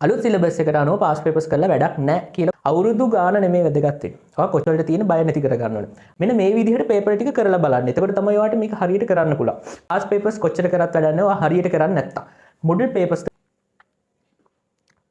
අලුත් සිලබස් එකට අනුව පාස් පේපර්ස් කරලා වැඩක් නැහැ කියලා අවුරුදු ගාන නෙමෙයි වැදගත් වෙන්නේ. ඔයා කොච්චරට තියෙන බය නැති කර ගන්න ඕනේ. මෙන්න මේ විදිහට පේපර් ටික කරලා බලන්න. එතකොට තමයි ඔයාලට මේක හරියට කරන්න පුළුවන්. පාස් පේපර්ස් කොච්චර කරත් වැඩක් නැහැ. ඔයා හරියට කරන්නේ නැත්තම්. මොඩල් පේපර්ස්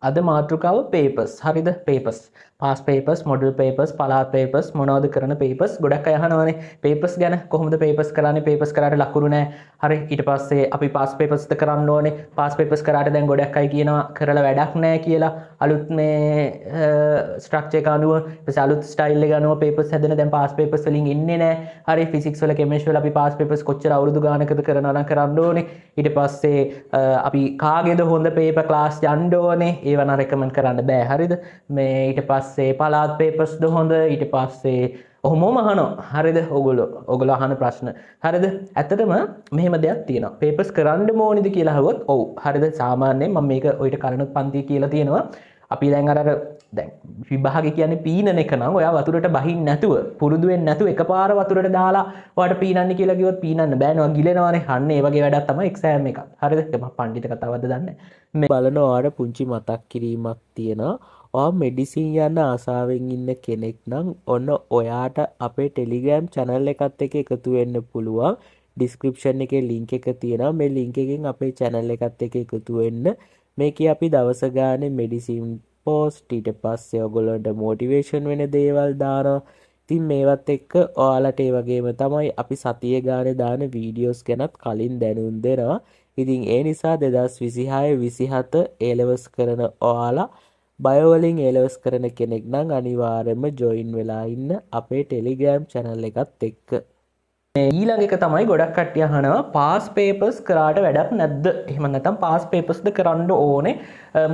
අද මාතෘකාව පේපර්ස්. හරිද? Papers. Pass papers, model papers, පළාත් පේපර්ස් මොනවද කරන පේපර්ස් ගොඩක් අය අහනවානේ. පේපර්ස් ගැන කොහොමද පේපර්ස් කරන්නේ? පේපර්ස් කරාට ලකුණු නැහැ. හරි. ඊට පස්සේ අපි පාස් පේපර්ස්ද කරන්න ඕනේ. පාස් පේපර්ස් කරාට දැන් ගොඩක් අය කියනවා කරලා වැඩක් නැහැ කියලා. අලුත් මේ ස්ට්‍රක්චර් එක අනුව ඊපස්සේ අලුත් ස්ටයිල් එක අනුව පේපර්ස් හැදෙන දැන් පාස් පේපර්ස් වලින් ඉන්නේ නැහැ. හරි. ෆිසික්ස් වල කෙමිස්ට්‍රි වල අපි පාස් පේපර්ස් කොච්චර අවුරුදු ගානකද කරනවා නම් කරන්න ඕනේ. ඊට පස්සේ අපි කාගේද හොඳ පේපර් ක්ලාස් යන්න ඕනේ. ඒව නම් රෙකමන්ඩ් කරන්න බෑ. හරිද? මේ ඊට පස්සේ පළාත් පේපර්ස්ද හොඳ. ඊට පස්සේ ඔහොමම අහනවා. හරිද? ඔයගොල්ලෝ අහන ප්‍රශ්න. හරිද? ඇත්තටම මෙහෙම දෙයක් තියෙනවා. පේපර්ස් කරන්න ඕනේද කියලා අහුවොත් ඔව්. හරිද? සාමාන්‍යයෙන් මම මේක ඔයිට කලිනුත් පන්තියේ කියලා තියෙනවා. අපි දැන් දැන් විභාගය කියන්නේ පීනන එක නම් ඔයා වතුරට බහින්න නැතුව පුරුදු වෙන්නේ නැතුව එකපාර වතුරට දාලා ඔයාට පීනන්න කියලා කිව්වොත් පීනන්න බෑනේ. ඔයා ගිලෙනවානේ. අන්න ඒ වගේ වැඩක් තමයි එක්සෑම් එක. හරිද? මම පඬිත කතාවක්ද දන්නේ මේ බලන ඔයාට පුංචි මතක් කිරීමක් තියෙනවා. ඔයා මෙඩිසින් යන්න ආසාවෙන් ඉන්න කෙනෙක් නම් ඔන්න ඔයාට අපේ ටෙලිග්‍රෑම් channel එකත් එක්ක එකතු වෙන්න පුළුවන්. ඩිස්ක්‍රිප්ෂන් එකේ link එක තියෙනවා. මේ link එකෙන් අපේ channel එකත් එක්ක එකතු වෙන්න. මේකේ අපි දවස ගානේ මෙඩිසින් post ඊට පස්සේ ඔයගොල්ලන්ට motivation වෙන දේවල් දානවා. ඉතින් මේවත් එක්ක ඔයාලට ඒ වගේම තමයි අපි සතිය ගානේ දාන වීඩියෝස් ගැනත් කලින් දැනුම් දෙනවා. ඉතින් ඒ නිසා 2026 27 A-levels කරන ඔයාලා බයෝ වලින් A-levels කරන කෙනෙක් නම් අනිවාර්යයෙන්ම join වෙලා ඉන්න අපේ Telegram channel එකත් එක්ක. ඊළඟ එක තමයි ගොඩක් කට්ටිය අහනවා පාස් පේපර්ස් කරාට වැඩක් නැද්ද? එහෙම නැත්නම් පාස් පේපර්ස්ද කරන්න ඕනේ?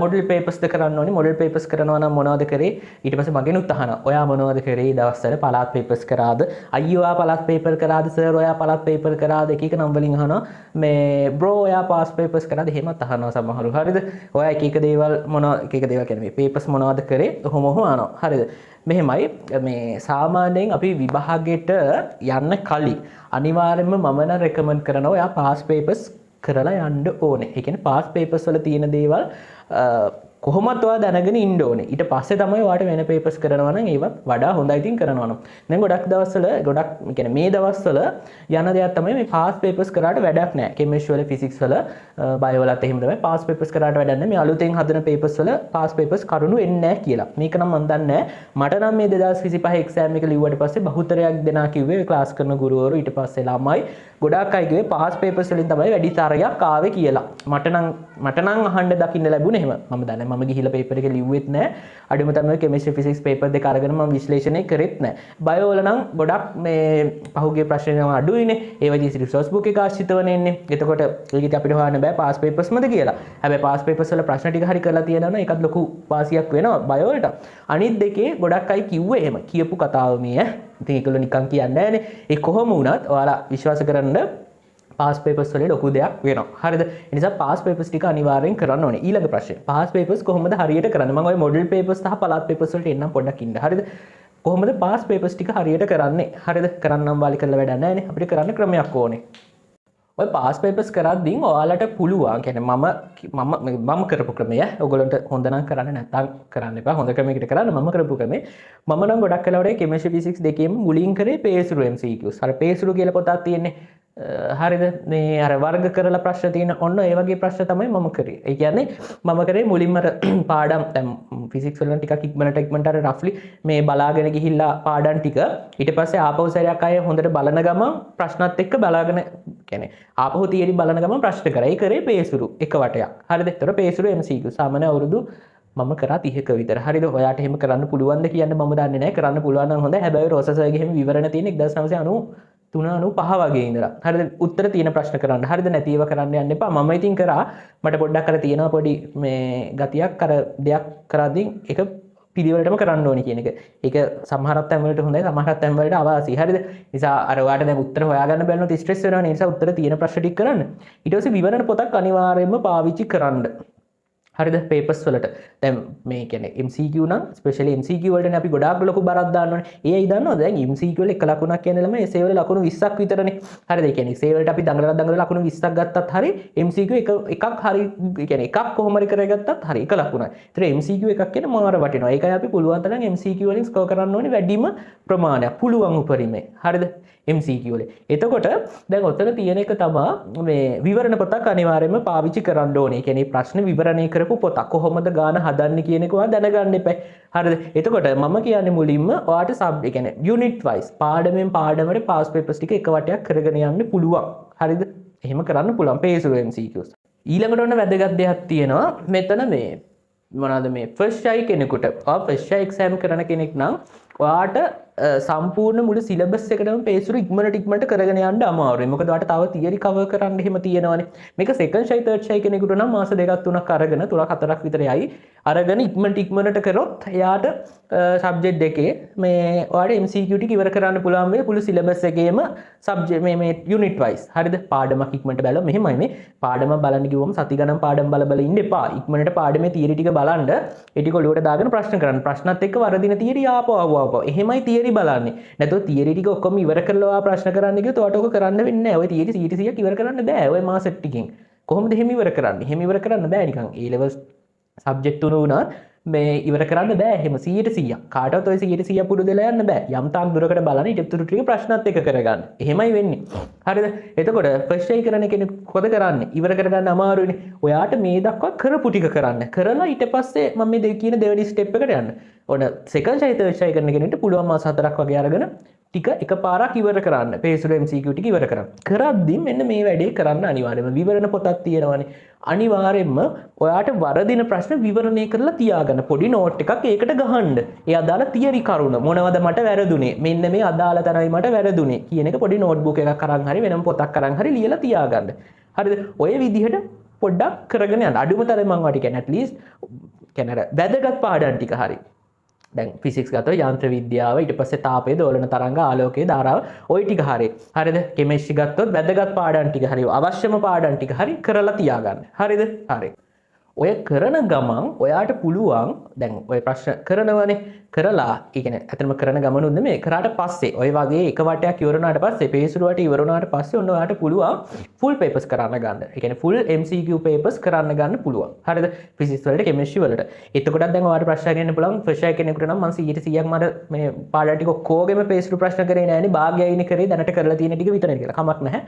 මොඩල් පේපර්ස්ද කරන්න ඕනේ? මොඩල් පේපර්ස් කරනවා නම් මොනවද කරේ? ඊට පස්සේ මගෙනුත් අහනවා. ඔයා මොනවද කරේ දවස්වල? පළාත් පේපර්ස් කරාද? අයියෝ ඔයා පළාත් පේපර් කරාද? සර් ඔයා පළාත් පේපර් කරාද? එක එක නම් වලින් අහනවා. මේ බ්‍රෝ ඔයා පාස් පේපර්ස් කරාද? එහෙමත් අහනවා සමහරු. හරිද? ඔයා එක එක දේවල් එක එක දේවල් කියන්නේ මේ පේපර්ස් මොනවද කරේ? ඔහොම අහනවා. හරිද? මෙහෙමයි මේ සාමාන්‍යයෙන් අපි විභාගයට යන්න කලින් අනිවාර්යයෙන්ම මම නම් රෙකමන්ඩ් කරනවා ඔයා පාස් පේපර්ස් කරලා යන්න ඕනේ. ඒ කියන්නේ පාස් පේපර්ස් වල තියෙන දේවල් කොහොමද ඔයා දැනගෙන ඉන්න ඕනේ. ඊට පස්සේ තමයි ඔයාට වෙන පේපර්ස් කරනවා නම් ඒවත් වඩා හොඳයි ඉතින් කරනවා නම්. දැන් ගොඩක් දවස්වල කියන්නේ මේ දවස්වල යන දෙයක් තමයි මේ පාස් පේපර්ස් කරාට වැඩක් නැහැ. කෙමිස්ට්‍රි වල ෆිසික්ස් වල බයෝ වලත් එහෙම තමයි පාස් පේපර්ස් කරාට වැඩක් නැහැ. මේ අලුතෙන් හදන පේපර්ස් වල පාස් පේපර්ස් කරුණු එන්නේ නැහැ කියලා. මේක නම් මම දන්නේ නැහැ. මට නම් මේ 2025 එක්සෑම් එක ලිව්වට පස්සේ බහුතරයක් දෙනා කිව්වේ ක්ලාස් කරන ගුරුවරු ඊට පස්සේ ළමයි ගොඩාක් අය කිව්වේ පාස් පේපර්ස් වලින් තමයි වැඩි තරයක් ආවේ කියලා. මට නම් අහන්න දකින්න ලැබුණේ එහෙම. මම දන්නේ මම ගිහිල්ලා පේපර් එක ලිව්වෙත් නැහැ. අඩුම තමයි කෙමිස්ට්‍රි ෆිසික්ස් පේපර් දෙක අරගෙන මම විශ්ලේෂණය කරෙත් නැහැ. බයෝ වල නම් ගොඩක් මේ පහුගිය ප්‍රශ්න අඩුයිනේ. ඒ වගේ රිසෝස් බුක් එක ආශ්‍රිතවනේ එන්නේ. එතකොට ඒකට අපිට හොයන්න බෑ පාස් පේපර්ස්මද කියලා. හැබැයි පාස් පේපර්ස් වල ප්‍රශ්න ටික හරි කරලා තියෙනවා නම් ඒකත් ලොකු වාසියක් වෙනවා බයෝ වලට. අනිත් දෙකේ ගොඩක් අය කිව්වේ එහෙම. කියපු කතාව මේ ඉතින් ඒගොල්ලෝ නිකන් කියන්නේ නැහැනේ. ඒ කොහොම වුණත් ඔයාලා විශ්වාස කරන්න පාස් පේපර්ස් වල ලොකු දෙයක් වෙනවා. හරිද? ඒ නිසා පාස් පේපර්ස් ටික අනිවාර්යෙන් කරන්න ඕනේ. ඊළඟ ප්‍රශ්නේ. පාස් පේපර්ස් කොහොමද හරියට කරන්නේ? මම ඔය මොඩල් පේපර්ස් සහ පළාත් පේපර්ස් වලට එන්නම් පොඩ්ඩක් ඉන්න. හරිද? කොහොමද පාස් පේපර්ස් ටික හරියට කරන්නේ? හරිද? කරන්නම් වාලි කරලා වැඩක් නැහැ නේ. අපිට කරන්න ක්‍රමයක් ඕනේ. ඔය පාස් පේපර්ස් කරද්දී ඔයාලට පුළුවන් කියන්නේ මම කරපු ක්‍රමය ඔයගොල්ලන්ට හොඳ නම් කරන්න නැත්නම් කරන්න එපා. හොඳ ක්‍රමයකට කරන්න මම කරපු ක්‍රමේ මම නම් ගොඩක් වෙලාවට කෙමිස්ට්‍රි ෆිසික්ස් දෙකේම මුලින් කරේ පේසුරු MCQs. අර පේසුරු කියලා පොතක් තියෙන්නේ. හරිද? මේ අර වර්ග කරලා ප්‍රශ්න තියෙන ඔන්න ඒ වගේ ප්‍රශ්න තමයි මම කරේ. ඒ කියන්නේ මම කරේ මුලින්ම පාඩම් දැන් ෆිසික්ස් වල ටිකක් ඉක්මනට අර රෆ්ලි මේ බලාගෙන ගිහිල්ලා පාඩම් ටික ඊට පස්සේ ආපහු සැරයක් අය හොඳට බලන ගමන් ප්‍රශ්නත් එක්ක බලාගෙන කියන්නේ ආපහු තියරි බලන ගමන් ප්‍රශ්න කරා. ඒ කරේ පේසුරු එක වටයක්. හරිද? ඒතර පේසුරු MCQ සාමාන්‍ය අවුරුදු මම කරා 30ක විතර. හරිද? ඔයාට එහෙම කරන්න පුළුවන්ද කියන්න මම දන්නේ නැහැ. කරන්න පුළුවන් නම් හොඳයි. හැබැයි රෝසස්ගේ එහෙම විවරණ තියෙන 1993 95 වගේ ඉඳලා. හරිද? උත්තර තියෙන ප්‍රශ්න කරන්න. හරිද? නැතිව කරන්න යන්න එපා. මම ඉතින් කරා මට පොඩ්ඩක් අර තියෙනවා පොඩි මේ ගතියක් අර දෙයක් කරද්දී ඒක පිළිවෙලටම කරන්න ඕනේ කියන එක. ඒක සමහරක් තැන් වලට හොඳයි, සමහරක් තැන් වලට අවාසි. හරිද? නිසා අර ඔයාලට දැන් උත්තර හොයාගන්න බැලුනොත් ස්ට්‍රෙස් වෙනවා. ඒ නිසා උත්තර තියෙන ප්‍රශ්න ටික කරන්න. ඊට පස්සේ විවරණ පොතක් අනිවාර්යයෙන්ම පාවිච්චි කරන්න. හරිද පේපර්ස් වලට දැන් මේ කියන්නේ MCQ නම් ස්පෙෂලි MCQ වලටනේ අපි ගොඩාක් ලොකු බරක් දාන්න ඕනේ. ඒයි දන්නවද දැන් MCQ වල එක ලකුණක් කියන ළමයි essay වල ලකුණු 20ක් විතරනේ. හරිද? ඒ කියන්නේ essay වලට අපි දඟලලා ලකුණු 20ක් ගත්තත් හරි MCQ එකක් හරි ඒ කියන්නේ එකක් කොහොම හරි කරගත්තත් හරි එක ලකුණයි. ඒතර MCQ එකක් කියන මාර වටිනවා. ඒකයි අපි පුළුවන් තරම් MCQ වලින් ස්කෝර් කරන්න ඕනේ වැඩිම ප්‍රමාණයක්. පුළුවන් උපරිමේ. හරිද? MCQ වල. එතකොට දැන් ඔතන තියෙන එක තමයි මේ විවරණ පොතක් අනිවාර්යයෙන්ම පාවිච්චි කරන්න ඕනේ. ඒ කියන්නේ ප්‍රශ්න විවරණය කරපු පොතක් කොහොමද ගාන හදන්නේ කියන එක ඔයා දැනගන්න එපා. හරිද? එතකොට මම කියන්නේ මුලින්ම ඔයාට සබ් ඒ කියන්නේ යුනිට් වයිස් පාඩමෙන් පාඩමට පාස් පේපර්ස් ටික එක වටයක් කරගෙන යන්න පුළුවන්. හරිද? එහෙම කරන්න පුළුවන් පේසුරු MCQs. ඊළඟට ඔන්න වැදගත් දෙයක් තියෙනවා. මෙතන මේ මොනවාද මේ ෆස්ට් අයි කෙනෙකුට ෆස්ට් අයි එක්සෑම් කරන කෙනෙක් නම් ඔයාට සම්පූර්ණ මුළු සිලබස් එකටම පේසුරු ඉක්මනට කරගෙන යන්න අමාරුයි. මොකද ඔයාට තව තියරි කවර් කරන්න එහෙම තියෙනවානේ. මේක සෙකන්ඩ් ෂයි තර්ඩ් ෂයි කෙනෙකුට නම් මාස 2ක් 3ක් අරගෙන 3ක් 4ක් විතර යයි. අරගෙන ඉක්මනට කරොත් එයාට සබ්ජෙක්ට් දෙකේ මේ ඔයාට MCQ ටික ඉවර කරන්න පුළුවන් වෙයි මුළු සිලබස් එකේම සබ්ජෙක්ට් මේ යුනිට් වයිස්. හරිද? පාඩමක් ඉක්මනට බලලා මෙහෙමයි මේ පාඩම බලන්න කිව්වම සති ගණන් පාඩම් බල ඉන්න එපා. ඉක්මනට පාඩමේ තියරි ටික බලන්න ඒ ටික ඔලුවට දාගෙන ප්‍රශ්න කරන්න. ප්‍රශ්නත් එක්ක වරදින තියරි ආපුවා. එහෙමයි තියරි බලන්නේ. නැත්නම් තියරි ටික ඔක්කොම ඉවර කරලා ප්‍රශ්න කරන්න ගියොත් ඔයාට ඔක කරන්න වෙන්නේ නැහැ. ඔය තියරි 100ක් ඉවර කරන්න බෑ. ඔය මාස ටිකෙන්. කොහොමද එහෙම ඉවර කරන්නේ? එහෙම ඉවර කරන්න බෑ නිකන්. A levels සබ්ජෙක්ට් තුන වුණා මේ ඉවර කරන්න බෑ. එහෙම 100%ක්. කාටවත් ඔය 100% පුරු දෙලා යන්න බෑ. යම් තාක් දුරකට බලන්න ඊට උතුරු ටික ප්‍රශ්නත් එක්ක කරගන්න. එහෙමයි වෙන්නේ. හරිද? එතකොට ෆස්ට් අයි කරන කෙනෙක් කොහොද කරන්නේ? ඉවර කරගන්න අමාරුයිනේ. ඔයාට මේ දක්වා කරපු ටික කරන්න. කරලා ඊට පස්සේ මම මේ කියන දෙවෙනි ස්ටෙප් එකට යන්න. ඔන්න සෙකන්ඩ් අයි තර්ඩ් අයි කරන කෙනෙක්ට පුළුවන් මාස 4ක් වගේ අරගෙන ටික එකපාරක් ඉවර කරන්න. පේසුරු MCQ ටික ඉවර කරන්න. කරද්දී මෙන්න මේ වැඩේ කරන්න අනිවාර්යයෙන්ම විවරණ පොතක් තියෙනවානේ. අනිවාර්යයෙන්ම ඔයාට වරදින ප්‍රශ්න විවරණය කරලා තියාගන්න. පොඩි නෝට් එකක් ඒකට ගහන්න. ඒ අදාළ තියරි කරුණ මොනවද මට වැරදුනේ? මෙන්න මේ අදාළ තරයි මට වැරදුනේ කියන එක පොඩි නෝට්බුක් එකක් අරන් හරි වෙනම පොතක් අරන් හරි ලියලා තියාගන්න. හරිද? ඔය විදිහට පොඩ්ඩක් කරගෙන යන්න. අඩුම තරමේ මම වාට කියන්නේ at least කියන්නේ වැදගත් පාඩම් ටික හරි. දැන් ෆිසික්ස් ගත්තොත් යන්ත්‍ර විද්‍යාව ඊට පස්සේ තාපය දෝලන තරංග ආලෝකයේ ධාරාව ওই ටික හරි. හරිද? කෙමිස්ට්‍රි ගත්තොත් වැදගත් පාඩම් ටික හරි අවශ්‍යම පාඩම් ටික හරි කරලා තියාගන්න. හරිද? හරි. ඔය කරන ගමන් ඔයාට පුළුවන් දැන් ඔය ප්‍රශ්න කරනවනේ කරලා ඒ කියන්නේ ඇත්තටම කරන ගමනුත් නෙමෙයි කරාට පස්සේ ඔය වගේ එක වටයක් ඉවර වුණාට පස්සේ පේසුරු වට ඉවර වුණාට පස්සේ ඔන්න ඔයාට පුළුවන් ෆුල් පේපර්ස් කරන්න ගන්න. ඒ කියන්නේ ෆුල් MCQ පේපර්ස් කරන්න ගන්න පුළුවන්. හරිද? ෆිසික්ස් වලට කෙමිස්ට්‍රි වලට. එතකොටත් දැන් ඔයාට ප්‍රශ්න ගන්න පුළුවන් ෆස්ට් අයි කෙනෙකුට නම් මම 100%ක් මට මේ පාඩම් ටික ඔක්කොගෙම පේසුරු ප්‍රශ්න කරේ නෑනේ භාගයයිනේ කරේ දැනට කරලා තියෙන ටික විතරයි කියලා. කමක් නැහැ.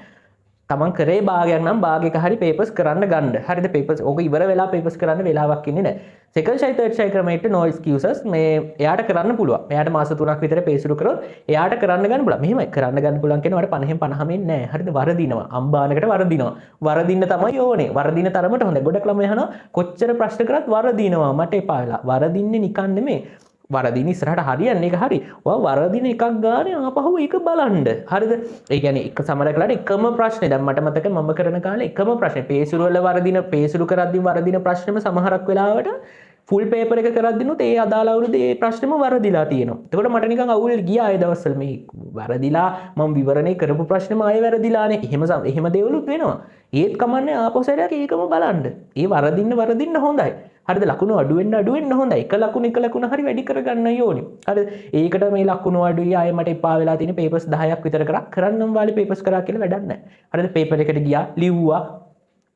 තමන් කරේ භාගයක් නම් භාගයක හරි පේපර්ස් කරන්න ගන්න. හරිද? පේපර්ස් ඕක ඉවර වෙලා පේපර්ස් කරන්න වෙලාවක් ඉන්නේ නැහැ. සෙකන්ඩ් ෂයි තර්ඩ් ෂයි ක්‍රමයට no excuses මේ එයාට කරන්න පුළුවන්. එයාට මාස 3ක් විතර පේසුරු කරොත් එයාට කරන්න ගන්න පුළුවන්. මෙහෙමයි කරන්න ගන්න පුළුවන් කියනවාට 50න් 50ම ඉන්නේ නැහැ. හරිද? වරදිනවා. අම්බානකට වරදිනවා. වරදින්න තමයි ඕනේ. වරදින තරමට හොඳයි. ගොඩක් ළමයි අහනවා කොච්චර ප්‍රශ්න කරත් වරදිනවා. මට එපා වෙලා. වරදින්නේ නිකන් නෙමෙයි. වරදින ඉස්සරහට හරියන්නේ ඒක හරි. ඔයා වරදින එකක් ගානේ ආපහු ඒක බලන්න. හරිද? ඒ කියන්නේ එක සමහරකට එකම ප්‍රශ්නේ දැන් මට මතක මම කරන කාලේ එකම ප්‍රශ්නේ පේසුරු වල වරදින පේසුරු කරද්දී වරදින ප්‍රශ්නෙම සමහරක් වෙලාවට ෆුල් පේපර් එක කරද්දිනුත් ඒ අදාළ අවුරුද්දේ ඒ ප්‍රශ්නෙම වරදිලා තියෙනවා. එතකොට මට නිකන් අවුල් ගියා ඒ දවස්වල මේ වරදිලා මම විවරණේ කරපු ප්‍රශ්නෙම ආයෙ වැරදිලානේ. එහෙම දේවලුත් වෙනවා. ඒත් කමන්නේ ආපහු සැරයක් ඒකම බලන්න. ඒ වරදින්න හොඳයි. හරිද? ලකුණු අඩු වෙන්න හොඳයි. එක ලකුණ හරි වැඩි කරගන්නයි ඕනේ. හරිද? ඒකට මේ ලකුණු අඩුයි ආයෙ මට එපා වෙලා තියෙන පේපර්ස් 10ක් විතර කරන්නම් වාලේ පේපර්ස් කරා කියලා වැඩක් නැහැ. හරිද? පේපර් එකට ගියා ලිව්වා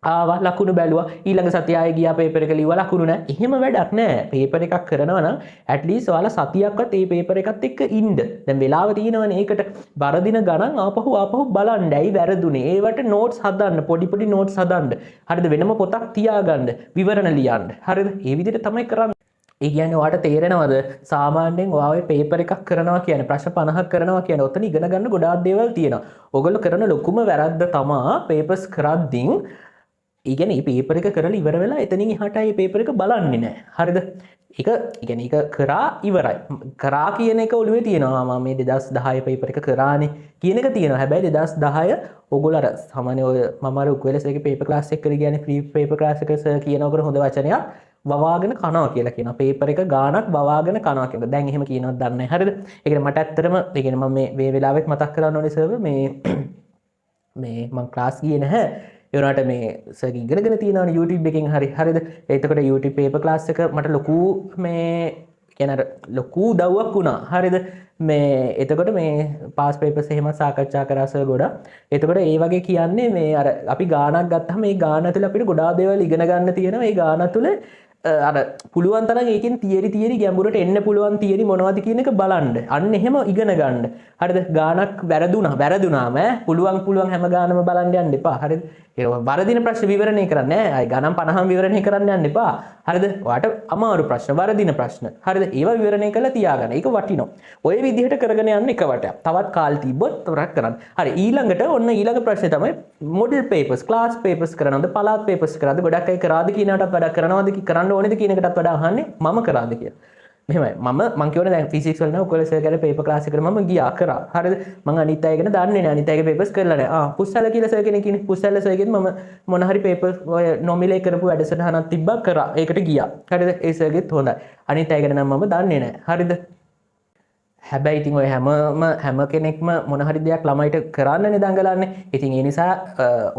ආවා ලකුණු බැලුවා ඊළඟ සතිය ආයෙ ගියා පේපර් එක ලිව්වා ලකුණු නැහැ. එහෙම වැඩක් නැහැ. පේපර් එකක් කරනවා නම් at least ඔයාලා සතියක්වත් මේ පේපර් එකත් එක්ක ඉන්න. දැන් වෙලාව තියෙනවනේ ඒකට වරදින ගණන් ආපහු බලන්න. ඇයි වැරදුනේ? ඒවට නෝට්ස් හදන්න. පොඩි නෝට්ස් හදන්න. හරිද? වෙනම පොතක් තියාගන්න. විවරණ ලියන්න. හරිද? මේ විදිහට තමයි කරන්නේ. ඒ කියන්නේ ඔයාට තේරෙනවද සාමාන්‍යයෙන් ඔයා ඔය පේපර් එකක් කරනවා කියන්නේ ප්‍රශ්න 50ක් කරනවා කියන්නේ ඔතන ඉගෙන ගන්න ගොඩාක් දේවල් තියෙනවා. ඔයගොල්ලෝ කරන ලොකුම වැරද්ද තමා පේපර්ස් කරද්දී ඒ කියන්නේ මේ පේපර් එක කරලා ඉවර වෙලා එතනින් එහාට ආයේ පේපර් එක බලන්නේ නැහැ. හරිද? ඒක කියන්නේ ඒක කරා ඉවරයි. කරා කියන එක ඔළුවේ තියෙනවා. මම මේ 2010 පේපර් එක කරානේ කියන එක තියෙනවා. හැබැයි 2010 ඔයගොල්ලෝ අර සාමාන්‍ය ඔය මම අර උක්වලස් එකේ පේපර් ක්ලාස් එක කරේ කියන්නේ ෆ්‍රී පේපර් ක්ලාස් එක සර් කියනකොට හොඳ වචනයක් වවාගෙන කනවා කියලා කියනවා. පේපර් එක ගානක් වවාගෙන කනවා කියලා. දැන් එහෙම කියනවද දන්නේ නැහැ. හරිද? ඒ කියන්නේ මට ඇත්තටම ඒ කියන්නේ මම මේ වෙලාවෙත් මතක් කරන්න ඕනේ සර් මේ මම ක්ලාස් ගියේ නැහැ. ඒනට මේ සර්ගේ ඉගෙනගෙන තියෙනවනේ YouTube එකෙන් හරිද එතකොට YouTube paper class එක මට ලොකු මේ කියනට ලොකු දව්වක් වුණා හරිද මේ එතකොට මේ පාස් පේපර්ස් එහෙම සාකච්ඡා කරා සර් ගොඩක් එතකොට ඒ වගේ කියන්නේ මේ අර අපි ගානක් ගත්තම මේ ගාන තුළ අපිට ගොඩාක් දේවල් ඉගෙන ගන්න තියෙනවා මේ ගාන තුළ අර පුළුවන් තරම් ඒකෙන් තියරි ගැඹුරට එන්න පුළුවන් තියරි මොනවද කියන එක බලන්න අන්න එහෙම ඉගෙන ගන්න හරිද ගානක් වැරදුනාම පුළුවන් හැම ගානම බලන්න යන්න එපා හරිද ඒක වරදින ප්‍රශ්න විවරණය කරන්න නෑ අය ගණන් 50ම විවරණය කරන්න යන්න එපා හරිද ඔයාට අමාරු ප්‍රශ්න වරදින ප්‍රශ්න හරිද ඒවා විවරණය කරලා තියාගන්න ඒක වටිනවා ඔය විදිහට කරගෙන යන්න එක වටයක් තවත් කාල් තිබ්බොත් තොරක් කරන්න හරි ඊළඟට ඔන්න ඊළඟ ප්‍රශ්නේ තමයි මොඩල් පේපර්ස් ක්ලාස් පේපර්ස් කරනවද පළාත් පේපර්ස් කරාද ගොඩක් අය කරාද කියනකටත් වැඩක් කරනවද කරන්න ඕනේද කියන එකටත් වඩා අහන්නේ මම කරාද කියලා මෙහෙමයි මම කියවනේ දැන් ෆිසික්ස් වල නම් ඔයගොල්ලෝ සර් කරේ පේපර් ක්ලාස් එකට මම ගියා කරා හරිද මම අනිත් අය ගැන දන්නේ නැහැ අනිත් අයගේ පේපර්ස් කරලා නැහැ පුස්සල කියලා සර් කෙනෙක් ඉන්නේ පුස්සල සර් ගෙන් මම මොන හරි පේපර් ඔය නොමිලේ කරපු වැඩසටහනක් තිබ්බා කරා ඒකට ගියා හරිද ඒ සර් ගෙත් හොඳයි අනිත් අය ගැන නම් මම දන්නේ නැහැ හරිද හැබැයි ඉතින් ඔය හැම කෙනෙක්ම මොන හරි දෙයක් ළමයිට කරන්නනේ දඟලන්නේ. ඉතින් ඒ නිසා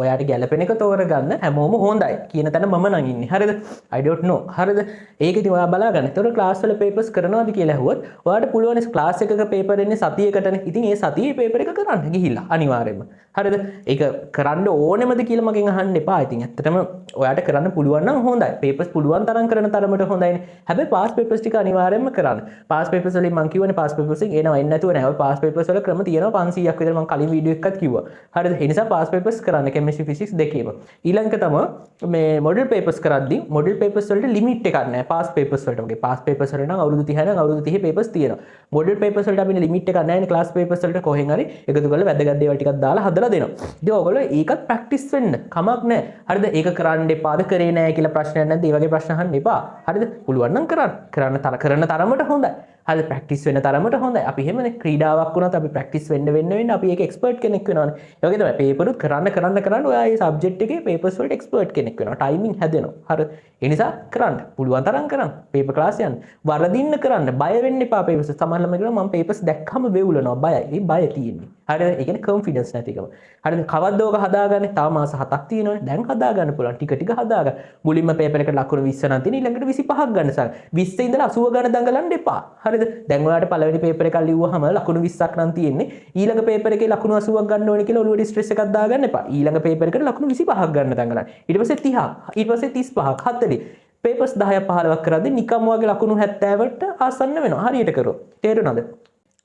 ඔයාට ගැළපෙන එක තෝරගන්න හැමෝම හොඳයි කියන තැන මම නම් ඉන්නේ. හරිද? I don't know. හරිද? ඒක ඉතින් ඔයා බලාගන්න. ඒතකොට ක්ලාස් වල පේපර්ස් කරනවාද කියලා ඇහුවොත් ඔයාට පුළුවන් ක්ලාස් එකක පේපර් එන්නේ සතියකටනේ. ඉතින් ඒ සතියේ පේපර් එක කරන්න ගිහිල්ලා අනිවාර්යයෙන්ම. හරිද? ඒක කරන්න ඕනෙමද කියලා මගෙන් අහන්න එපා. ඉතින් ඇත්තටම ඔයාට කරන්න පුළුවන් නම් හොඳයි. පේපර්ස් පුළුවන් තරම් කරන තරමට හොඳයිනේ. හැබැයි පාස් පේපර්ස් ටික අනිවාර්යයෙන්ම කරන්න. පාස් පේපර්ස් වලින් මම කියවනේ පාස් පේපර්ස් එනවා එන්නේ නැතුව නෑ. ඔය පාස් පේපර්ස් වල ක්‍රම තියෙනවා 500ක් විතර මම කලින් වීඩියෝ එකකත් කිව්වා. හරිද? ඒ නිසා පාස් පේපර්ස් කරන්න කෙමිස්ට්‍රි ෆිසික්ස් දෙකේම. ඊළඟ තමයි මේ මොඩල් පේපර්ස් කරද්දී මොඩල් පේපර්ස් වලට ලිමිට් එකක් නෑ. පාස් පේපර්ස් වලට වගේ පාස් පේපර්ස් වල නම් අවුරුදු 30 නම් අවුරුදු 30 පේපර්ස් තියෙනවා. මොඩල් පේපර්ස් වලට අපිට ලිමිට් එකක් නෑනේ. ක්ලාස් පේපර්ස් වලට කොහෙන් හරි එකතු කරලා වැදගත් දේවල් ටිකක් දාලා හදලා දෙනවා. ඉතින් ඔයගොල්ලෝ ඒකත් ප්‍රැක්ටිස් වෙන්න කමක් නෑ. හරිද? ඒක කරන්න එපාද කරේ නෑ කියලා ප්‍රශ්නයක් නැද්ද? ඒ වගේ ප්‍රශ්න අහන්න එපා. හරිද? පුළුවන් නම් කරන්න තරමට හොඳයි. හරි ප්‍රැක්ටිස් වෙන තරමට හොඳයි. අපි එහෙමනේ ක්‍රීඩාවක් වුණත් අපි ප්‍රැක්ටිස් වෙන්න අපි ඒක එක්ස්පර්ට් කෙනෙක් වෙනවානේ. ඒ වගේ තමයි පේපරුත් කරන්න ඔයා ඒ සබ්ජෙක්ට් එකේ පේපර්ස් වලට එක්ස්පර්ට් කෙනෙක් වෙනවා. ටයිමින් හැදෙනවා. හරි. ඒ නිසා කරන්න. පුළුවන් තරම් කරන්න. පේපර් ක්ලාස් යන්න. වරදින්න කරන්න. බය වෙන්න එපා පේපර්ස්. සමහරවල් මම කියනවා මම පේපර්ස් දැක්කම වෙවුලනවා. බයයි. ඒ බය තියෙන්නේ. හරිද? ඒ කියන්නේ කොන්ෆිඩන්ස් නැතිකම. හරිද? කවද්ද ඕක හදාගන්නේ? තව මාස 7ක් තියෙනවනේ. දැන් හදාගන්න පුළුවන්. ටික හදාගන්න. මුලින්ම පේපර් එකට ලකුණු 20 නම් තියෙන ඊළඟට 25ක් ගන්න සාර. 20 ඉඳලා 80 ගන්න දඟලන්න එපා. හරිද? දැන් ඔයාලට පළවෙනි පේපර් එකක් ලිව්වහම ලකුණු 20ක් නම් තියෙන්නේ. ඊළඟ පේපර් එකේ ලකුණු 80ක් ගන්න ඕනේ කියලා ඔළුවට ස්ට්‍රෙස් එකක් දාගන්න එපා. ඊළඟ පේපර් එකට ලකුණු 25ක් ගන්න දඟලන්න. ඊට පස්සේ 30ක්. ඊට පස්සේ 35ක් 40. පේපර්ස් 10ක් 15ක් කරද්දී නිකම් වගේ ලකුණු 70ට ආසන්න වෙනවා. හරියට කරොත්. තේරුණාද?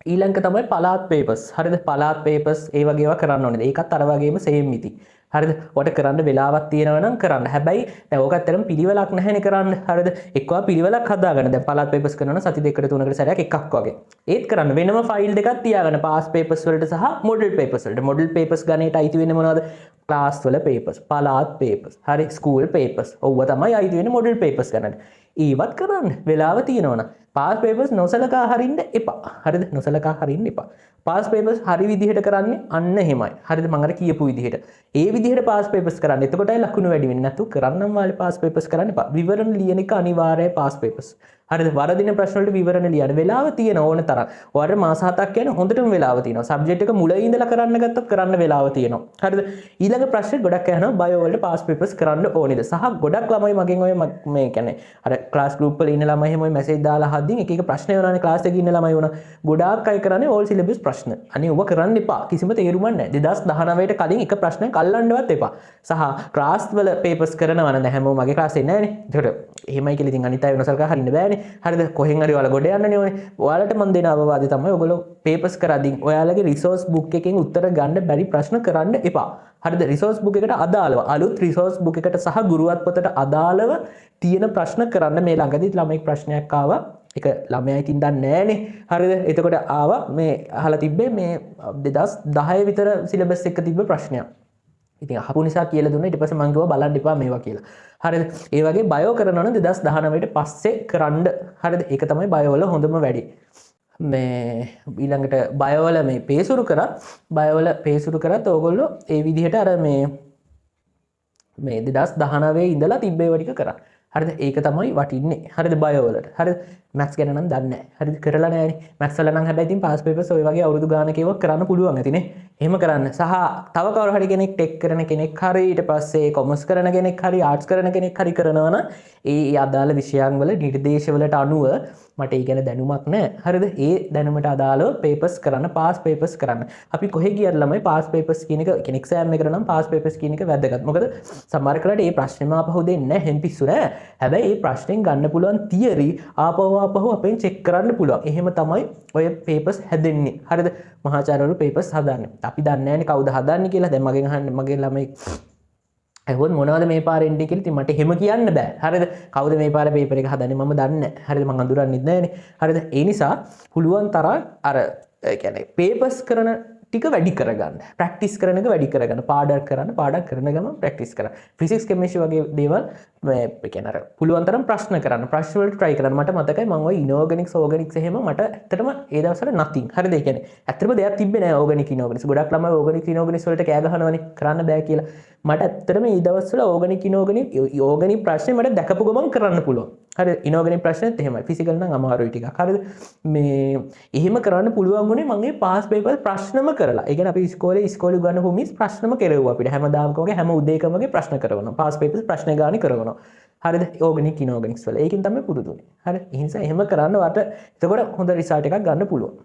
ඊළඟ තමයි පළාත් පේපර්ස්. හරිද? පළාත් පේපර්ස් ඒ වගේ ඒවා කරන්න ඕනේ. ඒකත් අර වගේම සේම් ඉති. හරිද? ඔයාලට කරන්න වෙලාවක් තියෙනවා නම් කරන්න. හැබැයි දැන් ඕක ඇත්තටම පිළිවෙලක් නැහැනේ කරන්න. හරිද? එක්කවා පිළිවෙලක් හදාගන්න. දැන් පළාත් පේපර්ස් කරනවා නම් සති දෙකකට තුනකට සැරයක් එකක් වගේ. ඒත් කරන්න වෙනම ෆයිල් දෙකක් තියාගන්න. පාස් පේපර්ස් වලට සහ මොඩල් පේපර්ස් වලට. මොඩල් පේපර්ස් ගණේට අයිති වෙන්නේ මොනවද? ක්ලාස් වල පේපර්ස්, පළාත් පේපර්ස්, හරි ස්කූල් පේපර්ස්. ඔව්ව තමයි අයිති වෙන්නේ මොඩල් පේපර්ස් ගණන්ට. ඒවත් කරන්න වෙලාව තියෙනවනම්. පාස් පේපර්ස් නොසලකා හරින්න එපා. හරිද? නොසලකා හරින්න එපා. පාස් පේපර්ස් හරි විදිහට කරන්නේ අන්න එහෙමයි. හරිද? මම අර කියපු විදිහට. ඒ විදිහට පාස් පේපර්ස් කරන්න. එතකොටයි ලකුණු වැඩි වෙන්නේ. නැතු කරන්නම් වාලේ පාස් පේපර්ස් කරන්න එපා. විවරණ ලියන එක අනිවාර්යයි පාස් පේපර්ස්. හරිද? වරදින ප්‍රශ්න වලට විවරණ ලියන්න වෙලාව තියෙන ඕන තරම්. ඔයාලට මාස 7ක් යන හොඳටම වෙලාව තියෙනවා. සබ්ජෙක්ට් එක මුල ඉඳලා කරන්න ගත්තත් කරන්න වෙලාව තියෙනවා. හරිද? ඊළඟ ප්‍රශ්නේ ගොඩක් අහනවා බයෝ වලට පාස් පේපර්ස් කරන්න ඕනේද? සහ ගොඩක් ළමයි මගෙන් ඔය මේ කියන්නේ අර ක්ලාස් ගෲප් වල ඉන්න ළමයි හැමෝම මැසේජ් දාලා හද්දින් එක එක ප්‍රශ්න එනවානේ ක්ලාස් එකේ ඉන්න ළමයි වුණා. ගොඩාක් අය කරන්නේ ඕල් සිලබස් ප්‍රශ්න. අනේ ඔබ කරන්න එපා. කිසිම තේරුමක් නැහැ. 2019ට කලින් එක ප්‍රශ්නයක් අල්ලන්නවත් එපා. සහ ක්ලාස් වල පේපර්ස් කරනවා නම් හැමෝම මගේ ක්ලාස් එන්නේ නැහැනේ. ඒකට එහෙමයි කියලා ඉතින් අනිත් අය වෙනසල්කා හරින්න බෑනේ. හරිද? කොහෙන් හරි ඔයාලා ගොඩ යන්නනේ ඕනේ. ඔයාලට මම දෙන අවවාදය තමයි ඔයගොල්ලෝ පේපර්ස් කරද්දී ඔයාලගේ රිසෝස් බුක් එකෙන් උත්තර ගන්න බැරි ප්‍රශ්න කරන්න එපා. හරිද? රිසෝස් බුක් එකට අදාළව අලුත් රිසෝස් බුක් එකට සහ ගුරුවත් පොතට අදාළව තියෙන ප්‍රශ්න කරන්න. මේ ළඟදී ළමෙක් ප්‍රශ්නයක් ආවා. ඒක ළමයා ඉතින් දන්නේ නැහනේ. හරිද? එතකොට ආවා මේ අහලා තිබ්බේ මේ 2010 විතර සිලබස් එක තිබ්බ ප්‍රශ්නයක්. ඉතින් අහපු නිසා කියලා දුන්නා. ඊට පස්සේ මම කිව්වා බලන්න එපා මේවා කියලා. හරිද? ඒ වගේ බයෝ කරනවා නම් 2019ට පස්සේ කරන්න. හරිද? ඒක තමයි බයෝ වල හොඳම වැඩි. මේ ඊළඟට බයෝ වල මේ පේසුරු කරත් ඕගොල්ලෝ ඒ විදිහට අර මේ 2019 ඉඳලා තිබ්බේ ඒවා ටික කරා. හරිද ඒක තමයි වටින්නේ හරිද බයෝවලට හරිද මැක්ස් ගැන නම් දන්නේ නැහැ හරිද කරලා නැහැනේ මැක්ස් වල නම් හැබැයි ඉතින් පාස් පේපර්ස් ඔය වගේ අවුරුදු ගානක ඒවා කරන්න පුළුවන් ඇතිනේ එහෙම කරන්න සහ තව කවුරු හරි කෙනෙක් ටෙක් කරන කෙනෙක් හරි ඊට පස්සේ කොමර්ස් කරන කෙනෙක් හරි ආර්ට්ස් කරන කෙනෙක් හරි කරනවා නම් ඒ අදාළ විෂයන් වල නිර්දේශවලට අනුව මට ඒ ගැන දැනුමක් නැහැ හරිද ඒ දැනුමට අදාළව පේපර්ස් කරන්න පාස් පේපර්ස් කරන්න අපි කොහෙ ගියත් ළමයි පාස් පේපර්ස් කියන එක එක්සෑම් එකට නම් පාස් පේපර්ස් කියන එක වැදගත් මොකද සමහර කරලාට මේ ප්‍රශ්නෙම ආපහු දෙන්නේ නැහැ හෙන් පිස්සු නෑ හැබැයි මේ ප්‍රශ්නෙන් ගන්න පුළුවන් තියරි ආපහු අපෙන් චෙක් කරන්න පුළුවන් එහෙම තමයි ඔය පේපර්ස් හැදෙන්නේ හරිද මහාචාර්යවරු පේපර්ස් හදන්නේ අපි දන්නේ නැහැනේ කවුද හදන්නේ කියලා දැන් මගෙන් අහන්න මගේ ළමයි ඇහුවොත් මොනවද මේ පාර එන්නේ කියලා ඉතින් මට එහෙම කියන්න බෑ හරිද කවුද මේ පාර පේපර් එක හදන්නේ මම දන්නේ නැහැ හරිද මම අඳුරන්නේ නැහැනේ හරිද ඒ නිසා පුළුවන් තරම් අර ඒ කියන්නේ පේපර්ස් කරන ටික වැඩි කරගන්න ප්‍රැක්ටිස් කරන එක වැඩි කරගන්න පාඩම් කරන ගමන් ප්‍රැක්ටිස් කරන්න ෆිසික්ස් කෙමිස්ට්‍රි වගේ දේවල් මේ කියන්නේ අර පුළුවන් තරම් ප්‍රශ්න ප්‍රශ්න වලට try කරන්න මට මතකයි මම ওই ඉනෝගැනික්ස් ඕගැනික්ස් එහෙම මට ඇත්තටම ඒ දවස්වල nothing හරිද ඒ කියන්නේ ඇත්තටම දෙයක් තිබ්බේ නෑ ඕගැනික් ඉනෝගැනික්ස් ගොඩක් ළමයි ඕගැනික් ඉනෝගැනික්ස් වලට කෑ ගහනවනේ කරන්න බෑ කියලා මට ඇත්තටම මේ දවස්වල ඕගැනික් ප්‍රශ්නේ මට දැකපු ගමන් කරන්න පුළුවන් හරි ඉනෝගැනික් ප්‍රශ්නෙත් එහෙමයි ෆිසිකල් නම් අමාරුයි ටිකක් හරිද මේ එහෙම කරන්න පුළුවන් වුණේ මම මේ පාස් පේපර් ප්‍රශ්නම කරලා ඒ කියන්නේ අපි ඉස්කෝලේ උගන්වපු මිස් ප්‍රශ්නම කෙරෙව්වා අපිට හැමදාම වගේ හැම උදේකම වගේ ප්‍රශ්න කරනවා පාස් පේපර්ස් ප්‍රශ්න ගානේ කරනවා හරිද ඕගැනික් ඉනෝගැනික්ස් වල ඒකෙන් තමයි පුරුදු වෙන්නේ හරි ඒ නිසා එහෙම කරන්න වට එතකොට හොඳ රිසල්ට් එකක් ගන්න පුළුවන්